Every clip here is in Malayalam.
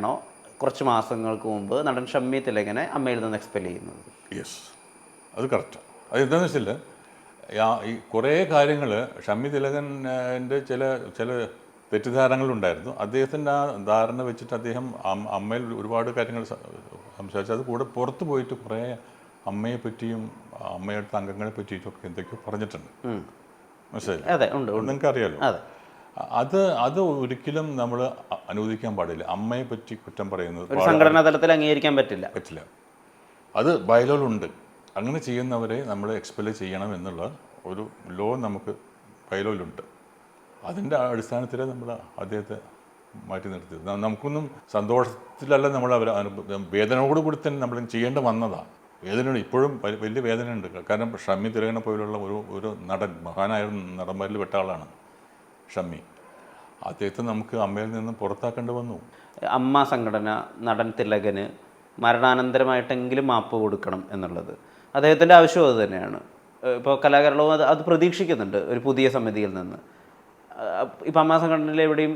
തന്നെയാണോ കുറച്ച് മാസങ്ങൾക്ക് മുമ്പ് നടൻ ഷമ്മി തിലകനെ അമ്മയിൽ നിന്ന് എക്സ്പെൽ ചെയ്യുന്നത്? യെസ്, അത് കറക്റ്റാണ്. അത് എന്താണെന്ന് വെച്ചാൽ ഈ കുറേ കാര്യങ്ങൾ ഷമ്മി തിലകൻ്റെ ചില തെറ്റിദ്ധാരണകളുണ്ടായിരുന്നു. അദ്ദേഹത്തിൻ്റെ ആ ധാരണ വെച്ചിട്ട് അദ്ദേഹം അമ്മയിൽ ഒരുപാട് കാര്യങ്ങൾ സംസാരിച്ചു. അത് കൂടെ പുറത്ത് പോയിട്ട് കുറേ അമ്മയെ പറ്റിയും അമ്മയുടെ അംഗങ്ങളെ പറ്റിയിട്ടൊക്കെ എന്തൊക്കെയോ പറഞ്ഞിട്ടുണ്ട്. മനസ്സിലായില്ലേ? അതെ, ഉണ്ട്, നിങ്ങൾക്ക് അറിയാലോ. അതെ. അത് ഒരിക്കലും നമ്മൾ അനുവദിക്കാൻ പാടില്ല. അമ്മയെ പറ്റി കുറ്റം പറയുന്നത് ഒരു സംഘടനാ തലത്തിൽ അംഗീകരിക്കാൻ പറ്റില്ല. അത് ബൈലോയിലുണ്ട്. അങ്ങനെ ചെയ്യുന്നവരെ നമ്മൾ എക്സ്പെൽ ചെയ്യണം എന്നുള്ള ഒരു ലോ നമുക്ക് ബൈലോയിലുണ്ട്. അതിൻ്റെ അടിസ്ഥാനത്തിൽ നമ്മൾ അദ്ദേഹത്തെ മാറ്റി നിർത്തിയത്. നമുക്കൊന്നും സന്തോഷത്തിലല്ല നമ്മൾ വേദനയോട് കൂടി തന്നെ നമ്മൾ ചെയ്യേണ്ട വന്നതാണ്. വേദനയുണ്ട്, ഇപ്പോഴും വലിയ വേദനയുണ്ട്. കാരണം ഷമ്മി തിലകനെ പോലുള്ള ഒരു നടൻ, മഹാനായ നടന്മാരിൽ പെട്ട ആളാണ് ഷമ്മി. അദ്ദേഹത്തെ നമുക്ക് അമ്മയിൽ നിന്ന് പുറത്താക്കേണ്ടി വന്നു. അമ്മ സംഘടന നടൻ തിലകന് മരണാനന്തരമായിട്ടെങ്കിലും മാപ്പ് കൊടുക്കണം എന്നുള്ളത് അദ്ദേഹത്തിൻ്റെ ആവശ്യവും അത് തന്നെയാണ്. ഇപ്പോൾ കലാകാരവും അത് പ്രതീക്ഷിക്കുന്നുണ്ട് ഒരു പുതിയ സമിതിയിൽ നിന്ന്. ഇപ്പം അമ്മ സംഘടനയിൽ എവിടെയും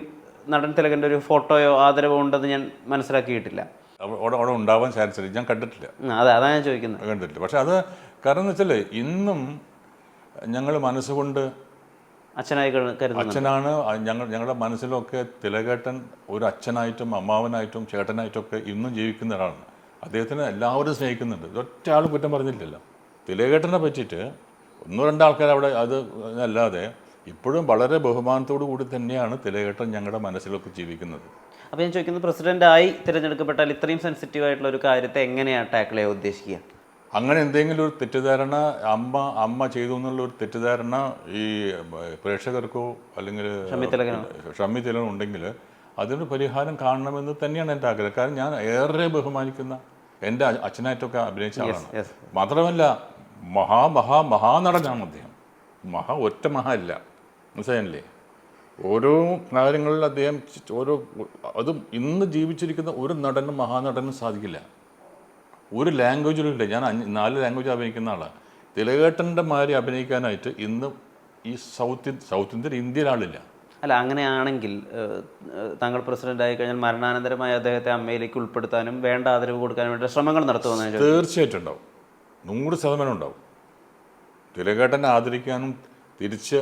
നടൻ തിലകൻ്റെ ഒരു ഫോട്ടോയോ ആദരവോ ഉണ്ടെന്ന് ഞാൻ മനസ്സിലാക്കിയിട്ടില്ല. അവിടെ ഉണ്ടാവാൻ ചാൻസ് ഇല്ല, ഞാൻ കണ്ടിട്ടില്ല. അതാണ് ഞാൻ ചോദിക്കുന്നത്. കണ്ടിട്ടില്ല. പക്ഷെ അത് കാരണം എന്ന് വെച്ചാൽ ഇന്നും ഞങ്ങൾ മനസ്സുകൊണ്ട് അച്ഛനാണ് ഞങ്ങളുടെ മനസ്സിലൊക്കെ തിലകേട്ടൻ ഒരു അച്ഛനായിട്ടും അമ്മാവനായിട്ടും ചേട്ടനായിട്ടും ഒക്കെ ഇന്നും ജീവിക്കുന്ന ഒരാളാണ്. അദ്ദേഹത്തിന് എല്ലാവരും സ്നേഹിക്കുന്നുണ്ട്. ഒറ്റ ആളും കുറ്റം പറഞ്ഞില്ലല്ലോ. തിലകേട്ടനെ പറ്റിയിട്ട് ഒന്നോ രണ്ടോ ആൾക്കാർ അവിടെ അത് അല്ലാതെ ഇപ്പോഴും വളരെ ബഹുമാനത്തോടു കൂടി തന്നെയാണ് തിലകേട്ടൻ ഞങ്ങളുടെ മനസ്സിലൊക്കെ ജീവിക്കുന്നത്. അപ്പോൾ ഞാൻ ചോദിക്കുന്നത്, പ്രസിഡൻ്റായി തിരഞ്ഞെടുക്കപ്പെട്ടാൽ ഇത്രയും സെൻസിറ്റീവ് ആയിട്ടുള്ള ഒരു കാര്യത്തെ എങ്ങനെയാണ് ടാക്കിൾ ചെയ്യാൻ ഉദ്ദേശിക്കുക? അങ്ങനെ എന്തെങ്കിലും ഒരു തെറ്റിദ്ധാരണ അമ്മ ചെയ്തു എന്നുള്ളൊരു തെറ്റിദ്ധാരണ ഈ പ്രേക്ഷകർക്കോ അല്ലെങ്കിൽ ഷമ്മി തിലകനോ ഉണ്ടെങ്കിൽ അതിന് പരിഹാരം കാണണമെന്ന് തന്നെയാണ് എൻ്റെ ആഗ്രഹം. കാരണം ഞാൻ ഏറെ ബഹുമാനിക്കുന്ന എൻ്റെ അച്ഛനായിട്ടൊക്കെ അഭിനയിച്ച ആളാണ്. മാത്രമല്ല മഹാനടനാണ് അദ്ദേഹം. ഒറ്റ അല്ല, മനസ്സിലായില്ലേ? ഓരോ കാര്യങ്ങളിൽ അദ്ദേഹം അതും ഇന്ന് ജീവിച്ചിരിക്കുന്ന ഒരു നടനും മഹാനടനും സാധിക്കില്ല. ഒരു ലാംഗ്വേജിലും ഇല്ല. ഞാൻ 4 ലാംഗ്വേജ് അഭിനയിക്കുന്ന ആളാണ്. തിലകേട്ടൻ്റെ മാതിരി അഭിനയിക്കാനായിട്ട് ഇന്ന് ഈ സൗത്ത് ഇന്ത്യയിൽ ആളില്ല. അല്ല, അങ്ങനെയാണെങ്കിൽ താങ്കൾ പ്രസിഡന്റ് ആയി കഴിഞ്ഞാൽ മരണാനന്തരമായി അദ്ദേഹത്തെ അമ്മയിലേക്ക് ഉൾപ്പെടുത്താനും വേണ്ട ആദരവ് കൊടുക്കാനും വേണ്ടി ശ്രമങ്ങൾ നടത്തുമെന്ന്? തീർച്ചയായിട്ടും ഉണ്ടാവും, 100% ഉണ്ടാവും. തിലകേട്ടനെ ആദരിക്കാനും തിരിച്ച്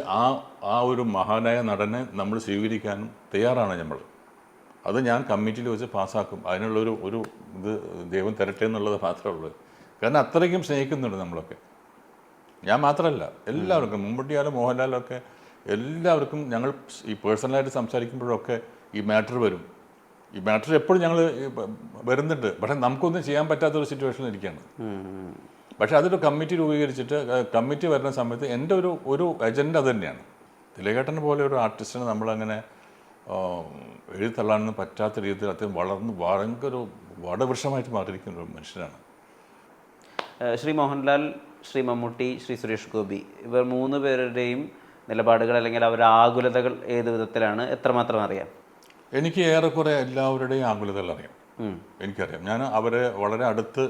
ആ ഒരു മഹാനായ നടനെ നമ്മൾ സ്വീകരിക്കാനും തയ്യാറാണ് നമ്മൾ. അത് ഞാൻ കമ്മിറ്റിയിൽ വെച്ച് പാസ്സാക്കും. അതിനുള്ളൊരു ഇത് ദൈവം തരട്ടെ എന്നുള്ളത് മാത്രമേ ഉള്ളൂ. കാരണം അത്രയ്ക്കും സ്നേഹിക്കുന്നുണ്ട് നമ്മളൊക്കെ. ഞാൻ മാത്രമല്ല, എല്ലാവർക്കും, മമ്മൂട്ടിയാലും മോഹൻലാലൊക്കെ എല്ലാവർക്കും ഞങ്ങൾ ഈ പേഴ്സണലായിട്ട് സംസാരിക്കുമ്പോഴൊക്കെ ഈ മാറ്റർ വരും. ഈ മാറ്റർ എപ്പോഴും ഞങ്ങൾ വരുന്നുണ്ട്. പക്ഷേ നമുക്കൊന്നും ചെയ്യാൻ പറ്റാത്തൊരു സിറ്റുവേഷനിൽ ഇരിക്കുകയാണ്. പക്ഷേ അതൊരു കമ്മിറ്റി രൂപീകരിച്ചിട്ട് കമ്മിറ്റി വരുന്ന സമയത്ത് എൻ്റെ ഒരു അജണ്ട അത് തന്നെയാണ്. തിലകേട്ടനെ പോലെ ഒരു ആർട്ടിസ്റ്റിനെ നമ്മളങ്ങനെ എഴുതിത്തള്ളാനൊന്നും പറ്റാത്ത രീതിയിൽ അദ്ദേഹം വളർന്ന് ഭയങ്കര വടവൃക്ഷമായിട്ട് മാറിയിരിക്കുന്ന ഒരു മനുഷ്യനാണ്. ശ്രീ മോഹൻലാൽ, ശ്രീ മമ്മൂട്ടി, ശ്രീ സുരേഷ് ഗോപി, ഇവർ 3 പേരുടെയും നിലപാടുകൾ അല്ലെങ്കിൽ അവരുടെ ആകുലതകൾ ഏത് വിധത്തിലാണ്, എത്രമാത്രം അറിയാം? എനിക്ക് ഏറെക്കുറെ എല്ലാവരുടെയും ആകുലതകൾ അറിയാം. എനിക്കറിയാം. ഞാൻ അവരെ വളരെ അടുത്ത്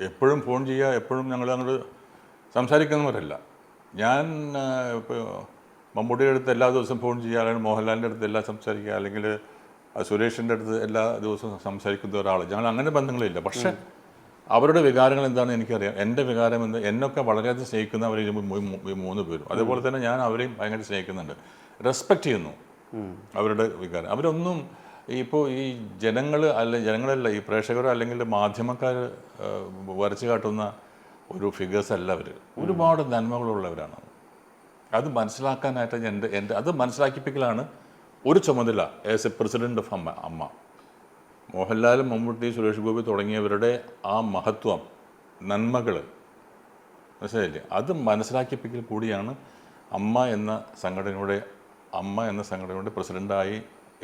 എപ്പോഴും ഫോൺ ചെയ്യുക, എപ്പോഴും ഞങ്ങൾ അങ്ങോട്ട് സംസാരിക്കുന്നവരല്ല. ഞാൻ ഇപ്പോൾ മമ്മൂട്ടിയുടെ അടുത്ത് എല്ലാ ദിവസവും ഫോൺ ചെയ്യുക, അല്ലെങ്കിൽ മോഹൻലാലിൻ്റെ അടുത്ത് എല്ലാം സംസാരിക്കുക, അല്ലെങ്കിൽ സുരേഷിൻ്റെ അടുത്ത് എല്ലാ ദിവസവും സംസാരിക്കുന്ന ഒരാൾ. ഞങ്ങൾ അങ്ങനെ ബന്ധങ്ങളില്ല. പക്ഷേ അവരുടെ വികാരങ്ങൾ എന്താണെന്ന് എനിക്കറിയാം. എൻ്റെ വികാരം എന്ന് എന്നൊക്കെ വളരെയധികം സ്നേഹിക്കുന്നവർ 3 പേരും. അതുപോലെ തന്നെ ഞാൻ അവരെയും ഭയങ്കര സ്നേഹിക്കുന്നുണ്ട്, റെസ്പെക്റ്റ് ചെയ്യുന്നു അവരുടെ വികാരം. അവരൊന്നും ഇപ്പോൾ ഈ ജനങ്ങളല്ല ഈ പ്രേക്ഷകരോ അല്ലെങ്കിൽ മാധ്യമക്കാർ വരച്ചു കാട്ടുന്ന ഒരു ഫിഗേഴ്സ് അല്ല അവർ. ഒരുപാട് നന്മകളുള്ളവരാണ്. അത് മനസ്സിലാക്കാനായിട്ട് എൻ്റെ അത് മനസ്സിലാക്കിപ്പിക്കലാണ് ഒരു ചുമതല ആസ് എ പ്രസിഡന്റ് ഓഫ് അമ്മ. മോഹൻലാലും മമ്മൂട്ടി, സുരേഷ് ഗോപി തുടങ്ങിയവരുടെ ആ മഹത്വം, നന്മകൾ, മനസ്സിലായില്ലേ? അത് മനസ്സിലാക്കിപ്പിക്കൽ കൂടിയാണ് അമ്മ എന്ന സംഘടനയുടെ പ്രസിഡൻ്റായി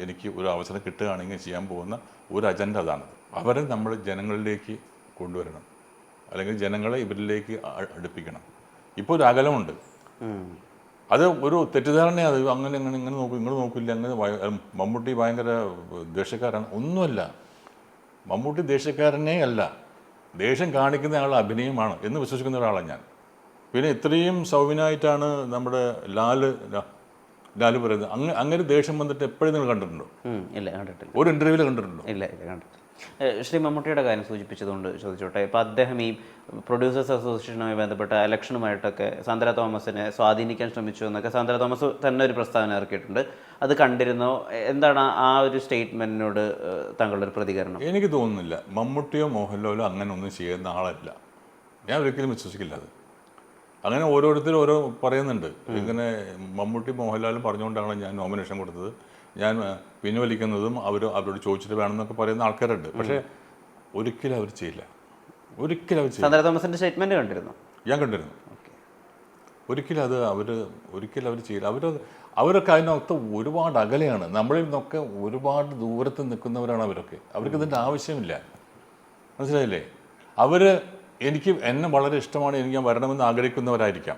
എനിക്ക് ഒരു അവസരം കിട്ടുകയാണെങ്കിൽ ചെയ്യാൻ പോകുന്ന ഒരു അജണ്ട അതാണ്. അവരെ നമ്മൾ ജനങ്ങളിലേക്ക് കൊണ്ടുവരണം, അല്ലെങ്കിൽ ജനങ്ങളെ ഇവരിലേക്ക് അടുപ്പിക്കണം. ഇപ്പോൾ ഒരു അകലമുണ്ട്. അത് ഒരു തെറ്റിദ്ധാരണയാണ്. അങ്ങനെ ഇങ്ങനെ നോക്കില്ല, അങ്ങനെ മമ്മൂട്ടി ഭയങ്കര ദേഷ്യക്കാരാണ്. ഒന്നുമല്ല, മമ്മൂട്ടി ദേഷ്യക്കാരനേ അല്ല. ദേഷ്യം കാണിക്കുന്ന ആൾ അഭിനയമാണ് എന്ന് വിശ്വസിക്കുന്ന ഒരാളാണ് ഞാൻ. പിന്നെ ഇത്രയും സൗമ്യനായിട്ടാണ് നമ്മുടെ ലാലു പറയുന്നത്. അങ്ങനെ ദേഷ്യം വന്നിട്ട് എപ്പോഴും നിങ്ങൾ കണ്ടിട്ടുണ്ടോ? ഇല്ല, കണ്ടിട്ടില്ല. ഒരു ഇൻ്റർവ്യൂവിൽ കണ്ടിട്ടുണ്ടോ? ഇല്ല, കണ്ടിട്ടില്ല. ശ്രീ മമ്മൂട്ടിയുടെ കാര്യം സൂചിപ്പിച്ചതുകൊണ്ട് ചോദിച്ചോട്ടെ. ഇപ്പോൾ അദ്ദേഹം ഈ പ്രൊഡ്യൂസേഴ്സ് അസോസിയേഷനുമായി ബന്ധപ്പെട്ട ഇലക്ഷനുമായിട്ടൊക്കെ സാന്ദ്ര തോമസിനെ സ്വാധീനിക്കാൻ ശ്രമിച്ചു എന്നൊക്കെ സാന്ദ്ര തോമസ് തന്നെ ഒരു പ്രസ്താവന ഇറക്കിയിട്ടുണ്ട്. അത് കണ്ടിരുന്നോ? എന്താണ് ആ ഒരു സ്റ്റേറ്റ്മെൻറ്റിനോട് താങ്കളുടെ ഒരു പ്രതികരണം? എനിക്ക് തോന്നുന്നില്ല മമ്മൂട്ടിയോ മോഹൻലാലോ അങ്ങനെ ഒന്നും ചെയ്യുന്ന ആളല്ല. ഞാൻ ഒരിക്കലും വിശ്വസിക്കില്ല അത്. അങ്ങനെ ഓരോരുത്തരും ഓരോ പറയുന്നുണ്ട്. ഇങ്ങനെ മമ്മൂട്ടി മോഹൻലാലും പറഞ്ഞുകൊണ്ടാണ് ഞാൻ നോമിനേഷൻ കൊടുത്തത്, ഞാൻ പിൻവലിക്കുന്നതും അവരോട് ചോദിച്ചിട്ട് വേണമെന്നൊക്കെ പറയുന്ന ആൾക്കാരുണ്ട്. പക്ഷേ ഒരിക്കലും അവർ ചെയ്യില്ല. ഒരിക്കലും അവർ ചെയ്യില്ല. സാന്ദ്ര തോമസിന്റെ സ്റ്റേറ്റ്മെന്റ് കണ്ടിരുന്നു? ഞാൻ കണ്ടിരുന്നു. ഒരിക്കലും അവർ ചെയ്യില്ല. അവരൊക്കെ അതിനകത്ത് ഒരുപാട് അകലെയാണ്. നമ്മളിൽ നിന്നൊക്കെ ഒരുപാട് ദൂരത്ത് നിൽക്കുന്നവരാണ് അവരൊക്കെ. അവർക്ക് ഇതിൻ്റെ ആവശ്യമില്ല. മനസ്സിലായില്ലേ? എന്നെ വളരെ ഇഷ്ടമാണ്, എനിക്ക് ഞാൻ വരണമെന്ന് ആഗ്രഹിക്കുന്നവരായിരിക്കാം.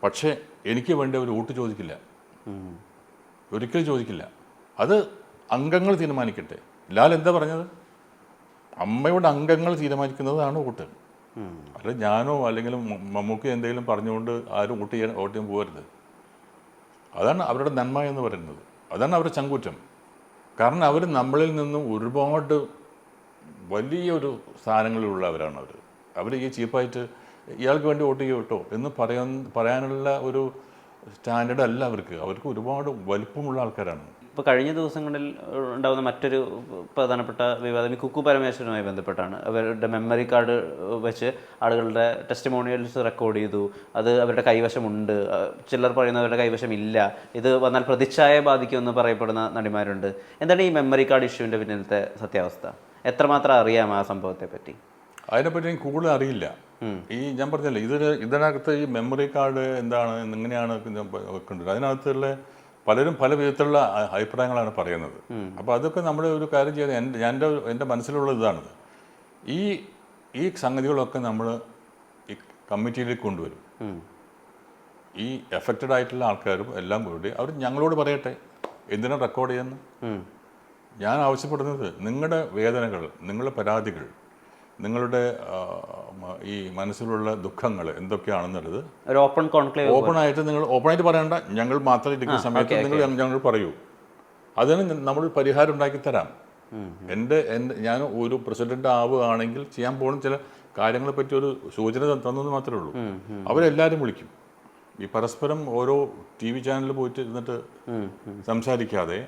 പക്ഷേ എനിക്ക് വേണ്ടി അവർ വോട്ട് ചോദിക്കില്ല, ഒരിക്കലും ചോദിക്കില്ല. അത് അംഗങ്ങൾ തീരുമാനിക്കട്ടെ. ലാൽ എന്താ പറഞ്ഞത്? അമ്മയുടെ അംഗങ്ങൾ തീരുമാനിക്കുന്നതാണ് വോട്ട്. അല്ല ഞാനോ അല്ലെങ്കിൽ മമ്മൂക്കി എന്തെങ്കിലും പറഞ്ഞുകൊണ്ട് ആരും വോട്ട് ചെയ്യാൻ പോകരുത്. അതാണ് അവരുടെ നന്മ എന്ന് പറയുന്നത്. അതാണ് അവരുടെ ചങ്കൂറ്റം. കാരണം അവർ നമ്മളിൽ നിന്നും ഒരുപാട് വലിയൊരു സ്ഥാനങ്ങളിലുള്ളവരാണ്. അവർ ഈ ചീപ്പായിട്ട് ഇയാൾക്ക് വേണ്ടി വോട്ട് ചെയ്യും കേട്ടോ എന്ന് പറയാനുള്ള ഒരു സ്റ്റാൻഡേർഡ് അല്ല അവർക്ക് ഒരുപാട് വലിപ്പമുള്ള ആൾക്കാരാണ്. ഇപ്പോൾ കഴിഞ്ഞ ദിവസങ്ങളിൽ ഉണ്ടാകുന്ന മറ്റൊരു പ്രധാനപ്പെട്ട വിവാദം ഈ കുക്കു പരമേശ്വരനുമായി ബന്ധപ്പെട്ടാണ്. അവരുടെ മെമ്മറി കാർഡ് വെച്ച് ആളുകളുടെ ടെസ്റ്റിമോണിയൽസ് റെക്കോർഡ് ചെയ്തു. അത് അവരുടെ കൈവശമുണ്ട്, ചിലർ പറയുന്നവരുടെ കൈവശമില്ല. ഇത് വന്നാൽ പ്രതിച്ഛായ ബാധിക്കുമെന്ന് പറയപ്പെടുന്ന നടിമാരുണ്ട്. എന്താണ് ഈ മെമ്മറി കാർഡ് ഇഷ്യൂവിൻ്റെ പിന്നിലത്തെ സത്യാവസ്ഥ? എത്രമാത്രം അറിയാം ആ സംഭവത്തെ പറ്റി? അതിനെപ്പറ്റി എനിക്ക് കൂടുതൽ അറിയില്ല. ഞാൻ പറഞ്ഞല്ലേ, ഇതിനകത്ത് ഈ മെമ്മറി കാർഡ് എന്താണ്, എങ്ങനെയാണ് വെക്കേണ്ടത്, അതിനകത്തുള്ള പലരും പല വിധത്തിലുള്ള അഭിപ്രായങ്ങളാണ് പറയുന്നത്. അപ്പോൾ അതൊക്കെ നമ്മൾ ഒരു കാര്യം ചെയ്യാൻ എൻ്റെ മനസ്സിലുള്ള ഇതാണത്. ഈ സംഗതികളൊക്കെ നമ്മൾ ഈ കമ്മിറ്റിയിലേക്ക് കൊണ്ടുവരും. ഈ എഫക്റ്റഡ് ആയിട്ടുള്ള ആൾക്കാരും എല്ലാം കൂടി അവർ ഞങ്ങളോട് പറയട്ടെ എന്തിനാണ് റെക്കോർഡ് ചെയ്യുന്നത്. ഞാൻ ആവശ്യപ്പെടുന്നത് നിങ്ങളുടെ വേദനകൾ, നിങ്ങളുടെ പരാതികൾ, നിങ്ങളുടെ ഈ മനസ്സിലുള്ള ദുഃഖങ്ങൾ എന്തൊക്കെയാണെന്നുള്ളത് ഓപ്പണായിട്ട് നിങ്ങൾ ഓപ്പണായിട്ട് പറയണ്ട. ഞങ്ങൾ മാത്രം ഇരിക്കുന്ന സമയത്ത് ഞങ്ങൾ പറയൂ. അതിന് നമ്മൾ പരിഹാരം ഉണ്ടാക്കി തരാം. ഞാൻ ഒരു പ്രസിഡന്റ് ആവുകയാണെങ്കിൽ ചെയ്യാൻ പോകുന്ന ചില കാര്യങ്ങളെ പറ്റി ഒരു സൂചന തന്നെന്ന് മാത്രമേ ഉള്ളൂ. അവരെല്ലാവരും വിളിക്കും. ഈ പരസ്പരം ഓരോ TV ചാനലിൽ പോയിട്ട് ഇരുന്നിട്ട് സംസാരിക്കാതെ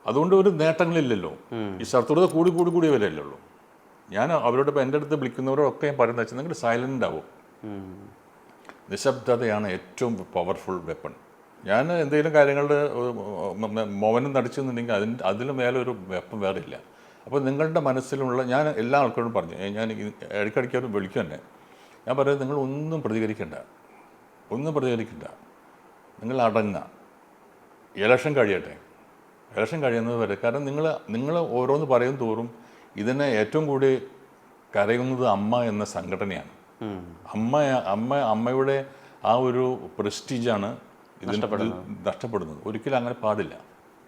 അതുകൊണ്ട് ഒരു നേട്ടങ്ങളില്ലല്ലോ. ഈ ശത്രുത കൂടി വരല്ലേ ഉള്ളൂ. ഞാൻ അവരോട് ഇപ്പോൾ എൻ്റെ അടുത്ത് വിളിക്കുന്നവരൊക്കെ ഞാൻ പറയുന്നത് വെച്ചാൽ നിങ്ങൾ സൈലൻ്റ് ആവും. നിശബ്ദതയാണ് ഏറ്റവും പവർഫുൾ വെപ്പൺ. ഞാൻ എന്തെങ്കിലും കാര്യങ്ങളുടെ മൗനം നടിച്ചെന്നുണ്ടെങ്കിൽ അതിലും മേലെ ഒരു വെപ്പൺ വേറെ ഇല്ല. അപ്പോൾ നിങ്ങളുടെ മനസ്സിലുള്ള, ഞാൻ എല്ലാ ആൾക്കാരോടും പറഞ്ഞു, ഞാൻ ഇടയ്ക്കിടയ്ക്ക് അവർ വിളിക്കും തന്നെ, ഞാൻ പറയുന്നത് നിങ്ങൾ ഒന്നും പ്രതികരിക്കണ്ട, നിങ്ങൾ അടങ്ങുക. ഇലക്ഷൻ കഴിയുന്നത് വരെ. കാരണം നിങ്ങൾ ഓരോന്ന് പറയും തോറും ഇതിനെ ഏറ്റവും കൂടി കരയുന്നത് അമ്മ എന്ന സംഘടനയാണ്. അമ്മയുടെ ആ ഒരു പ്രസ്റ്റീജാണ് ഇതിന് നഷ്ടപ്പെടുന്നത്. ഒരിക്കലും അങ്ങനെ പാടില്ല.